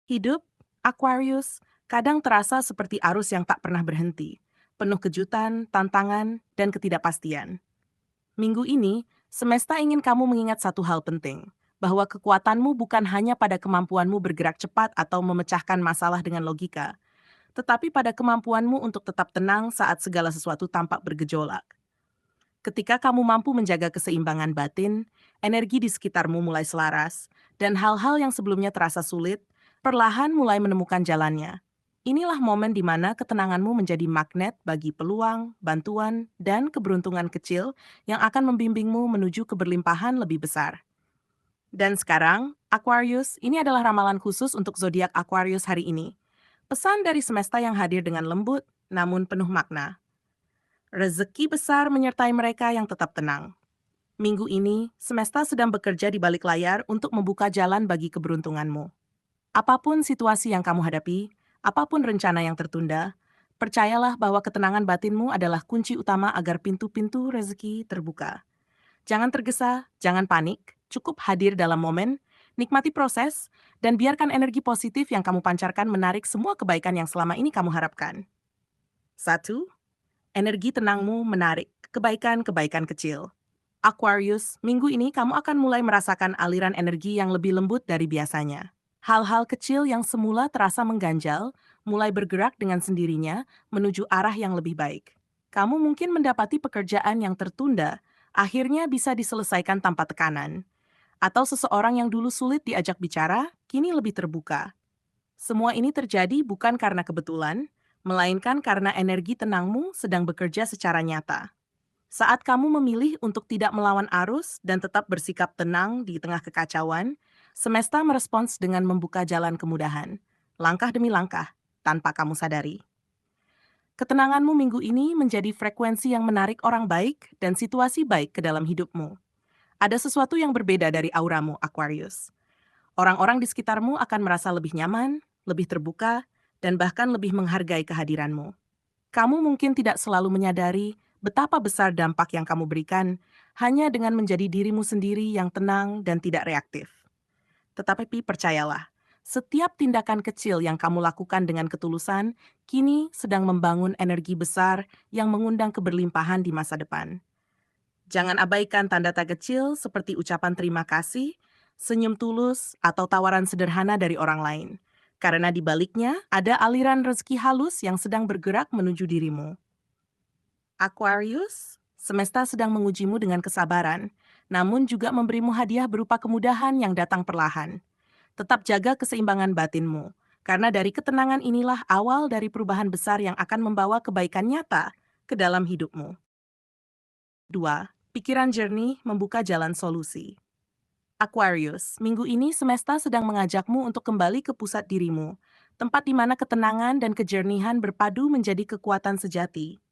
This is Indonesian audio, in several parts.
Hidup, Aquarius, kadang terasa seperti arus yang tak pernah berhenti, penuh kejutan, tantangan, dan ketidakpastian. Minggu ini, semesta ingin kamu mengingat satu hal penting, bahwa kekuatanmu bukan hanya pada kemampuanmu bergerak cepat atau memecahkan masalah dengan logika, tetapi pada kemampuanmu untuk tetap tenang saat segala sesuatu tampak bergejolak. Ketika kamu mampu menjaga keseimbangan batin, energi di sekitarmu mulai selaras, dan hal-hal yang sebelumnya terasa sulit, perlahan mulai menemukan jalannya. Inilah momen di mana ketenanganmu menjadi magnet bagi peluang, bantuan, dan keberuntungan kecil yang akan membimbingmu menuju keberlimpahan lebih besar. Dan sekarang, Aquarius, ini adalah ramalan khusus untuk zodiak Aquarius hari ini. Pesan dari semesta yang hadir dengan lembut, namun penuh makna. Rezeki besar menyertai mereka yang tetap tenang. Minggu ini, semesta sedang bekerja di balik layar untuk membuka jalan bagi keberuntunganmu. Apapun situasi yang kamu hadapi, apapun rencana yang tertunda, percayalah bahwa ketenangan batinmu adalah kunci utama agar pintu-pintu rezeki terbuka. Jangan tergesa, jangan panik, cukup hadir dalam momen, nikmati proses, dan biarkan energi positif yang kamu pancarkan menarik semua kebaikan yang selama ini kamu harapkan. 1. Energi tenangmu menarik kebaikan-kebaikan kecil. Aquarius, minggu ini kamu akan mulai merasakan aliran energi yang lebih lembut dari biasanya. Hal-hal kecil yang semula terasa mengganjal, mulai bergerak dengan sendirinya menuju arah yang lebih baik. Kamu mungkin mendapati pekerjaan yang tertunda, akhirnya bisa diselesaikan tanpa tekanan. Atau seseorang yang dulu sulit diajak bicara, kini lebih terbuka. Semua ini terjadi bukan karena kebetulan, melainkan karena energi tenangmu sedang bekerja secara nyata. Saat kamu memilih untuk tidak melawan arus dan tetap bersikap tenang di tengah kekacauan, semesta merespons dengan membuka jalan kemudahan, langkah demi langkah, tanpa kamu sadari. Ketenanganmu minggu ini menjadi frekuensi yang menarik orang baik dan situasi baik ke dalam hidupmu. Ada sesuatu yang berbeda dari auramu, Aquarius. Orang-orang di sekitarmu akan merasa lebih nyaman, lebih terbuka, dan bahkan lebih menghargai kehadiranmu. Kamu mungkin tidak selalu menyadari betapa besar dampak yang kamu berikan hanya dengan menjadi dirimu sendiri yang tenang dan tidak reaktif. Tetapi percayalah, setiap tindakan kecil yang kamu lakukan dengan ketulusan kini sedang membangun energi besar yang mengundang keberlimpahan di masa depan. Jangan abaikan tanda-tanda kecil seperti ucapan terima kasih, senyum tulus, atau tawaran sederhana dari orang lain. Karena di baliknya ada aliran rezeki halus yang sedang bergerak menuju dirimu. Aquarius, semesta sedang mengujimu dengan kesabaran, namun juga memberimu hadiah berupa kemudahan yang datang perlahan. Tetap jaga keseimbangan batinmu, karena dari ketenangan inilah awal dari perubahan besar yang akan membawa kebaikan nyata ke dalam hidupmu. 2. Pikiran jernih membuka jalan solusi. Aquarius, minggu ini semesta sedang mengajakmu untuk kembali ke pusat dirimu, tempat di mana ketenangan dan kejernihan berpadu menjadi kekuatan sejati.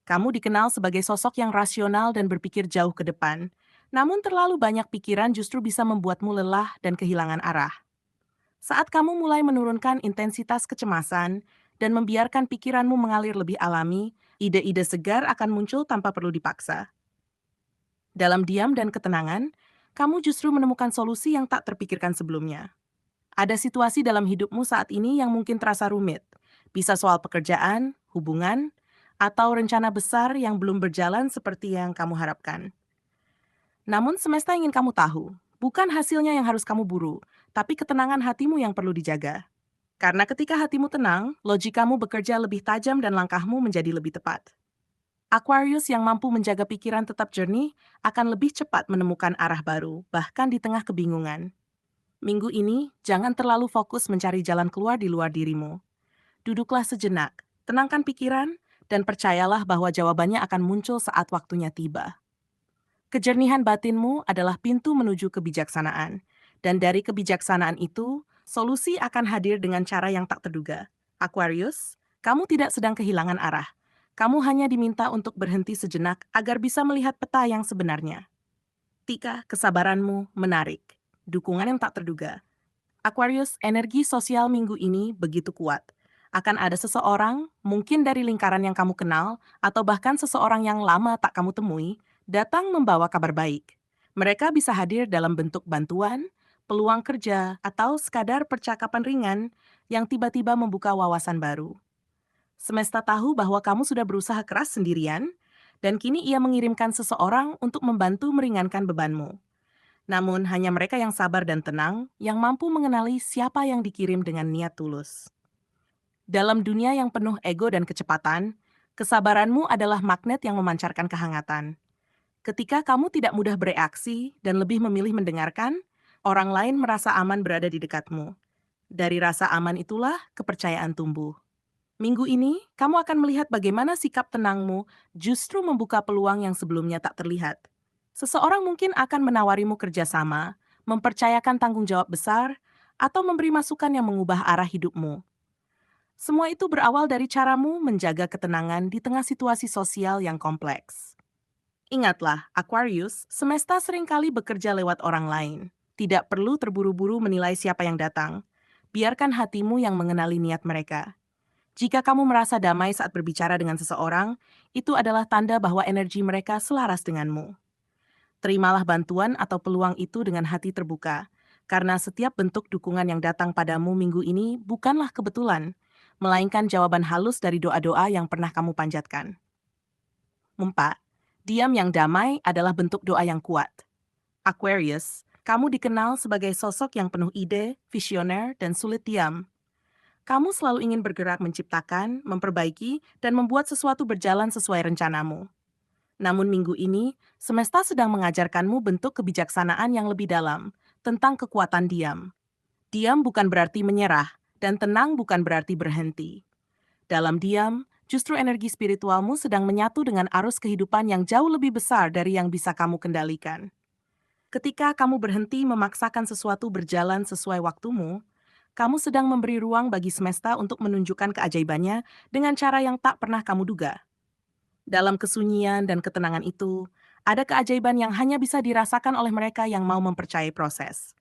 Kamu dikenal sebagai sosok yang rasional dan berpikir jauh ke depan, namun terlalu banyak pikiran justru bisa membuatmu lelah dan kehilangan arah. Saat kamu mulai menurunkan intensitas kecemasan dan membiarkan pikiranmu mengalir lebih alami, ide-ide segar akan muncul tanpa perlu dipaksa. Dalam diam dan ketenangan, kamu justru menemukan solusi yang tak terpikirkan sebelumnya. Ada situasi dalam hidupmu saat ini yang mungkin terasa rumit. Bisa soal pekerjaan, hubungan, atau rencana besar yang belum berjalan seperti yang kamu harapkan. Namun semesta ingin kamu tahu, bukan hasilnya yang harus kamu buru, tapi ketenangan hatimu yang perlu dijaga. Karena ketika hatimu tenang, logikamu bekerja lebih tajam dan langkahmu menjadi lebih tepat. Aquarius yang mampu menjaga pikiran tetap jernih akan lebih cepat menemukan arah baru, bahkan di tengah kebingungan. Minggu ini, jangan terlalu fokus mencari jalan keluar di luar dirimu. Duduklah sejenak, tenangkan pikiran, dan percayalah bahwa jawabannya akan muncul saat waktunya tiba. Kejernihan batinmu adalah pintu menuju kebijaksanaan, dan dari kebijaksanaan itu, solusi akan hadir dengan cara yang tak terduga. Aquarius, kamu tidak sedang kehilangan arah. Kamu hanya diminta untuk berhenti sejenak agar bisa melihat peta yang sebenarnya. 3. Kesabaranmu menarik. Dukungan yang tak terduga. Aquarius, energi sosial minggu ini begitu kuat. Akan ada seseorang, mungkin dari lingkaran yang kamu kenal, atau bahkan seseorang yang lama tak kamu temui, datang membawa kabar baik. Mereka bisa hadir dalam bentuk bantuan, peluang kerja, atau sekadar percakapan ringan yang tiba-tiba membuka wawasan baru. Semesta tahu bahwa kamu sudah berusaha keras sendirian, dan kini ia mengirimkan seseorang untuk membantu meringankan bebanmu. Namun, hanya mereka yang sabar dan tenang yang mampu mengenali siapa yang dikirim dengan niat tulus. Dalam dunia yang penuh ego dan kecepatan, kesabaranmu adalah magnet yang memancarkan kehangatan. Ketika kamu tidak mudah bereaksi dan lebih memilih mendengarkan, orang lain merasa aman berada di dekatmu. Dari rasa aman itulah kepercayaan tumbuh. Minggu ini, kamu akan melihat bagaimana sikap tenangmu justru membuka peluang yang sebelumnya tak terlihat. Seseorang mungkin akan menawarimu kerjasama, mempercayakan tanggung jawab besar, atau memberi masukan yang mengubah arah hidupmu. Semua itu berawal dari caramu menjaga ketenangan di tengah situasi sosial yang kompleks. Ingatlah, Aquarius, semesta seringkali bekerja lewat orang lain. Tidak perlu terburu-buru menilai siapa yang datang. Biarkan hatimu yang mengenali niat mereka. Jika kamu merasa damai saat berbicara dengan seseorang, itu adalah tanda bahwa energi mereka selaras denganmu. Terimalah bantuan atau peluang itu dengan hati terbuka, karena setiap bentuk dukungan yang datang padamu minggu ini bukanlah kebetulan, melainkan jawaban halus dari doa-doa yang pernah kamu panjatkan. 4. Diam yang damai adalah bentuk doa yang kuat. Aquarius, kamu dikenal sebagai sosok yang penuh ide, visioner, dan sulit diam. Kamu selalu ingin bergerak menciptakan, memperbaiki, dan membuat sesuatu berjalan sesuai rencanamu. Namun minggu ini, semesta sedang mengajarkanmu bentuk kebijaksanaan yang lebih dalam tentang kekuatan diam. Diam bukan berarti menyerah, dan tenang bukan berarti berhenti. Dalam diam, justru energi spiritualmu sedang menyatu dengan arus kehidupan yang jauh lebih besar dari yang bisa kamu kendalikan. Ketika kamu berhenti memaksakan sesuatu berjalan sesuai waktumu, kamu sedang memberi ruang bagi semesta untuk menunjukkan keajaibannya dengan cara yang tak pernah kamu duga. Dalam kesunyian dan ketenangan itu, ada keajaiban yang hanya bisa dirasakan oleh mereka yang mau mempercayai proses.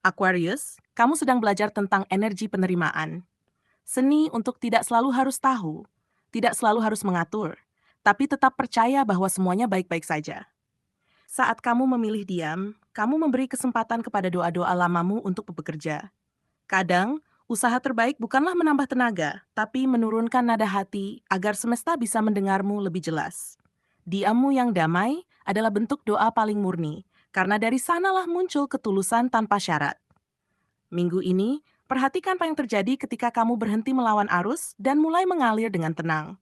Aquarius, kamu sedang belajar tentang energi penerimaan. Seni untuk tidak selalu harus tahu, tidak selalu harus mengatur, tapi tetap percaya bahwa semuanya baik-baik saja. Saat kamu memilih diam, kamu memberi kesempatan kepada doa-doa lamamu untuk bekerja. Kadang, usaha terbaik bukanlah menambah tenaga, tapi menurunkan nada hati agar semesta bisa mendengarmu lebih jelas. Diammu yang damai adalah bentuk doa paling murni, karena dari sanalah muncul ketulusan tanpa syarat. Minggu ini, perhatikan apa yang terjadi ketika kamu berhenti melawan arus dan mulai mengalir dengan tenang.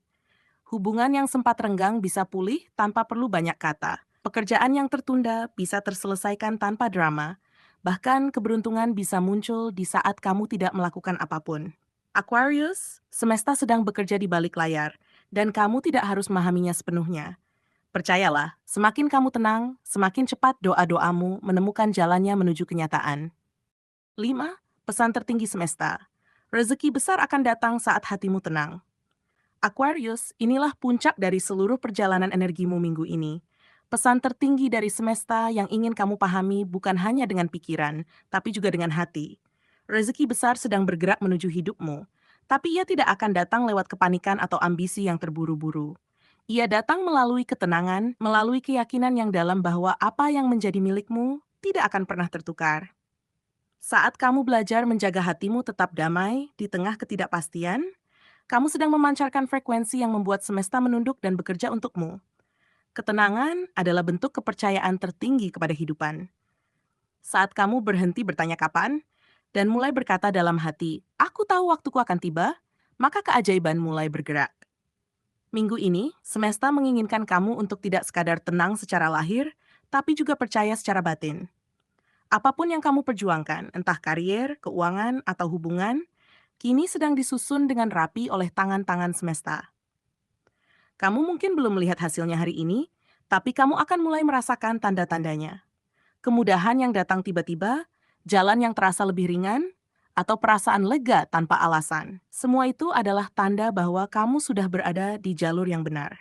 Hubungan yang sempat renggang bisa pulih tanpa perlu banyak kata. Pekerjaan yang tertunda bisa terselesaikan tanpa drama. Bahkan keberuntungan bisa muncul di saat kamu tidak melakukan apapun. Aquarius, semesta sedang bekerja di balik layar, dan kamu tidak harus memahaminya sepenuhnya. Percayalah, semakin kamu tenang, semakin cepat doa-doamu menemukan jalannya menuju kenyataan. 5. Pesan tertinggi semesta. Rezeki besar akan datang saat hatimu tenang. Aquarius, inilah puncak dari seluruh perjalanan energimu minggu ini. Pesan tertinggi dari semesta yang ingin kamu pahami bukan hanya dengan pikiran, tapi juga dengan hati. Rezeki besar sedang bergerak menuju hidupmu, tapi ia tidak akan datang lewat kepanikan atau ambisi yang terburu-buru. Ia datang melalui ketenangan, melalui keyakinan yang dalam bahwa apa yang menjadi milikmu tidak akan pernah tertukar. Saat kamu belajar menjaga hatimu tetap damai di tengah ketidakpastian, kamu sedang memancarkan frekuensi yang membuat semesta menunduk dan bekerja untukmu. Ketenangan adalah bentuk kepercayaan tertinggi kepada kehidupan. Saat kamu berhenti bertanya kapan, dan mulai berkata dalam hati, aku tahu waktuku akan tiba, maka keajaiban mulai bergerak. Minggu ini, semesta menginginkan kamu untuk tidak sekadar tenang secara lahir, tapi juga percaya secara batin. Apapun yang kamu perjuangkan, entah karier, keuangan, atau hubungan, kini sedang disusun dengan rapi oleh tangan-tangan semesta. Kamu mungkin belum melihat hasilnya hari ini, tapi kamu akan mulai merasakan tanda-tandanya. Kemudahan yang datang tiba-tiba, jalan yang terasa lebih ringan, atau perasaan lega tanpa alasan. Semua itu adalah tanda bahwa kamu sudah berada di jalur yang benar.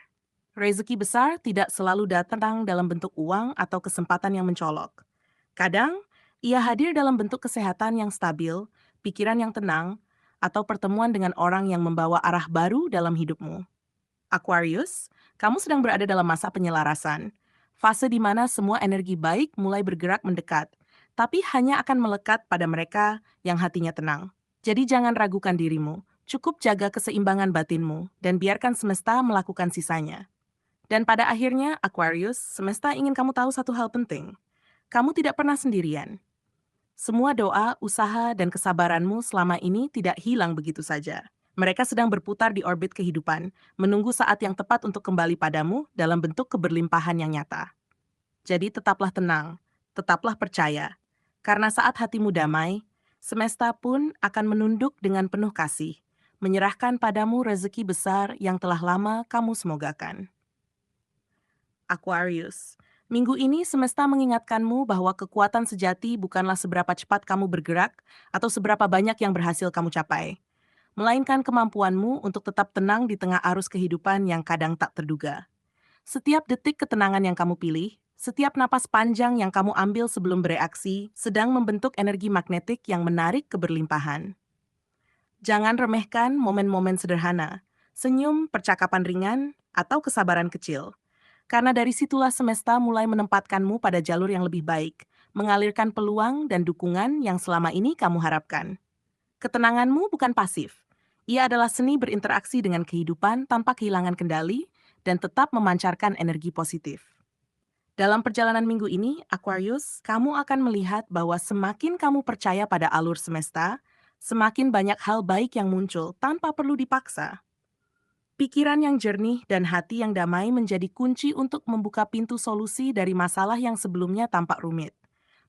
Rezeki besar tidak selalu datang dalam bentuk uang atau kesempatan yang mencolok. Kadang, ia hadir dalam bentuk kesehatan yang stabil, pikiran yang tenang, atau pertemuan dengan orang yang membawa arah baru dalam hidupmu. Aquarius, kamu sedang berada dalam masa penyelarasan, fase di mana semua energi baik mulai bergerak mendekat, tapi hanya akan melekat pada mereka yang hatinya tenang. Jadi jangan ragukan dirimu, cukup jaga keseimbangan batinmu, dan biarkan semesta melakukan sisanya. Dan pada akhirnya, Aquarius, semesta ingin kamu tahu satu hal penting. Kamu tidak pernah sendirian. Semua doa, usaha, dan kesabaranmu selama ini tidak hilang begitu saja. Mereka sedang berputar di orbit kehidupan, menunggu saat yang tepat untuk kembali padamu dalam bentuk keberlimpahan yang nyata. Jadi tetaplah tenang, tetaplah percaya. Karena saat hatimu damai, semesta pun akan menunduk dengan penuh kasih, menyerahkan padamu rezeki besar yang telah lama kamu semogakan. Aquarius, minggu ini semesta mengingatkanmu bahwa kekuatan sejati bukanlah seberapa cepat kamu bergerak atau seberapa banyak yang berhasil kamu capai, melainkan kemampuanmu untuk tetap tenang di tengah arus kehidupan yang kadang tak terduga. Setiap detik ketenangan yang kamu pilih, setiap napas panjang yang kamu ambil sebelum bereaksi, sedang membentuk energi magnetik yang menarik keberlimpahan. Jangan remehkan momen-momen sederhana, senyum, percakapan ringan, atau kesabaran kecil. Karena dari situlah semesta mulai menempatkanmu pada jalur yang lebih baik, mengalirkan peluang dan dukungan yang selama ini kamu harapkan. Ketenanganmu bukan pasif. Ia adalah seni berinteraksi dengan kehidupan tanpa kehilangan kendali dan tetap memancarkan energi positif. Dalam perjalanan minggu ini, Aquarius, kamu akan melihat bahwa semakin kamu percaya pada alur semesta, semakin banyak hal baik yang muncul tanpa perlu dipaksa. Pikiran yang jernih dan hati yang damai menjadi kunci untuk membuka pintu solusi dari masalah yang sebelumnya tampak rumit.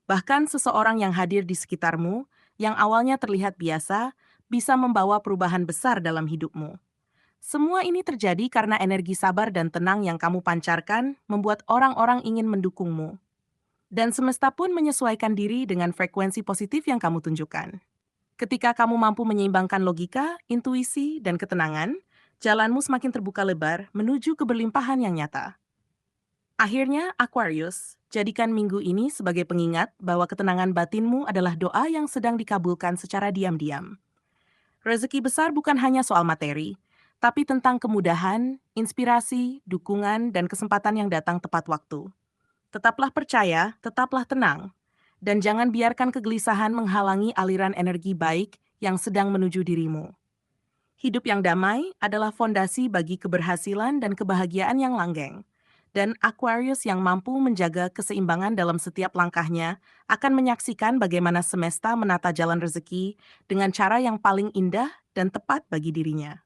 Bahkan seseorang yang hadir di sekitarmu, yang awalnya terlihat biasa, bisa membawa perubahan besar dalam hidupmu. Semua ini terjadi karena energi sabar dan tenang yang kamu pancarkan membuat orang-orang ingin mendukungmu. Dan semesta pun menyesuaikan diri dengan frekuensi positif yang kamu tunjukkan. Ketika kamu mampu menyeimbangkan logika, intuisi, dan ketenangan, jalanmu semakin terbuka lebar menuju keberlimpahan yang nyata. Akhirnya, Aquarius, jadikan minggu ini sebagai pengingat bahwa ketenangan batinmu adalah doa yang sedang dikabulkan secara diam-diam. Rezeki besar bukan hanya soal materi, tapi tentang kemudahan, inspirasi, dukungan, dan kesempatan yang datang tepat waktu. Tetaplah percaya, tetaplah tenang, dan jangan biarkan kegelisahan menghalangi aliran energi baik yang sedang menuju dirimu. Hidup yang damai adalah fondasi bagi keberhasilan dan kebahagiaan yang langgeng. Dan Aquarius yang mampu menjaga keseimbangan dalam setiap langkahnya akan menyaksikan bagaimana semesta menata jalan rezeki dengan cara yang paling indah dan tepat bagi dirinya.